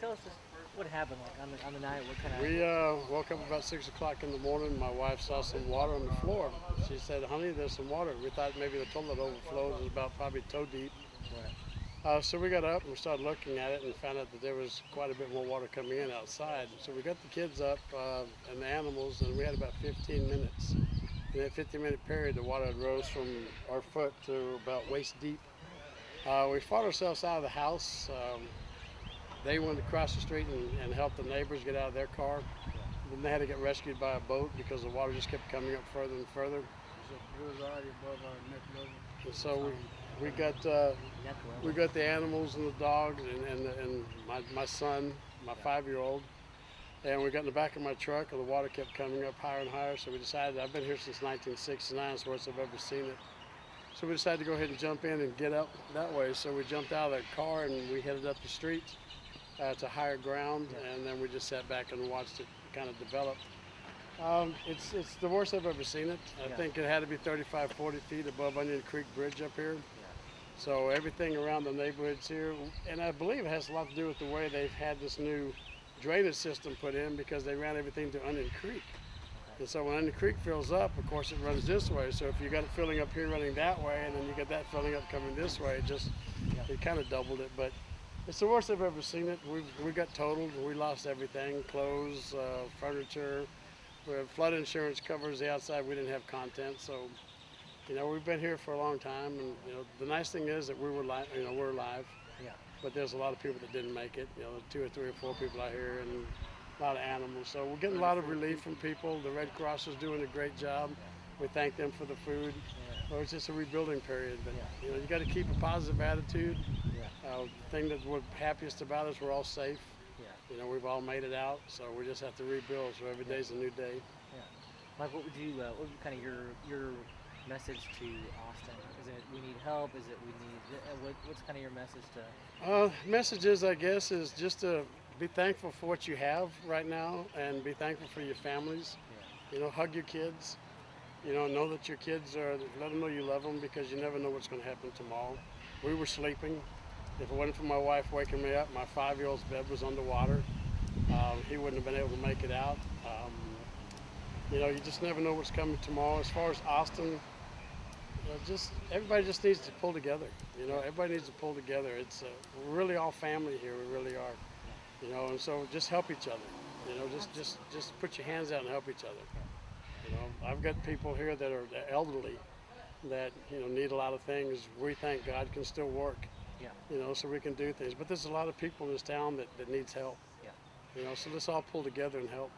tell us just what happened, like on the night. What kind of? We woke up about 6 o'clock in the morning. My wife saw some water on the floor. She said, "Honey, there's some water." We thought maybe the toilet overflowed. It was about probably toe deep. Right. So we got up and we started looking at it and found out that there was quite a bit more water coming in outside. So we got the kids up and the animals, and we had about 15 minutes. In that 15-minute period, the water had rose from our foot to about waist deep. We fought ourselves out of the house. They wanted to cross the street and help the neighbors get out of their car. Then they had to get rescued by a boat because the water just kept coming up further and further. So it was already above our neck level. And so we got Neck we level. got the animals and the dogs and my son, my 5-year-old, and we got in the back of my truck and the water kept coming up higher and higher. So we decided, I've been here since 1969, it's the worst I've ever seen it. So we decided to go ahead and jump in and get up that way. So we jumped out of that car and we headed up the street to higher ground, and then we just sat back and watched it kind of develop. It's the worst I've ever seen it. I Yeah. think it had to be 35, 40 feet above Onion Creek Bridge up here. Yeah. So everything around the neighborhoods here, and I believe it has a lot to do with the way they've had this new drainage system put in, because they ran everything to Onion Creek. And so when Onion Creek fills up, of course it runs this way. So if you got it filling up here running that way, and then you get that filling up coming this way, it kind of doubled it. But it's the worst I've ever seen it. We got totaled. We lost everything: clothes, furniture. Flood insurance covers the outside. We didn't have content, so we've been here for a long time. And the nice thing is that we're alive. Yeah. But there's a lot of people that didn't make it. 2 or 3 or 4 people out here, and a lot of animals. So we're getting a lot of relief from people. The Red Cross is doing a great job. We thank them for the food. Yeah. So it's just a rebuilding period. But Yeah. you got to keep a positive attitude. Yeah. The thing that we're happiest about is we're all safe. Yeah. We've all made it out, so we just have to rebuild. So every day's a new day. Yeah. Mike, what would you? What would be kind of your message to Austin? Is it we need help? Is it we need? What's kind of your message to? Messages, I guess, is just to be thankful for what you have right now, and be thankful for your families. Yeah. Hug your kids. Know that your kids let them know you love them, because you never know what's going to happen tomorrow. We were sleeping. If it wasn't for my wife waking me up, my 5-year-old's bed was underwater. He wouldn't have been able to make it out. You just never know what's coming tomorrow. As far as Austin, everybody just needs to pull together. Everybody needs to pull together. We're really all family here. We really are. And so just help each other. Just put your hands out and help each other. I've got people here that are elderly that need a lot of things. We thank God can still work. Yeah. So we can do things. But there's a lot of people in this town that needs help. Yeah. So let's all pull together and help.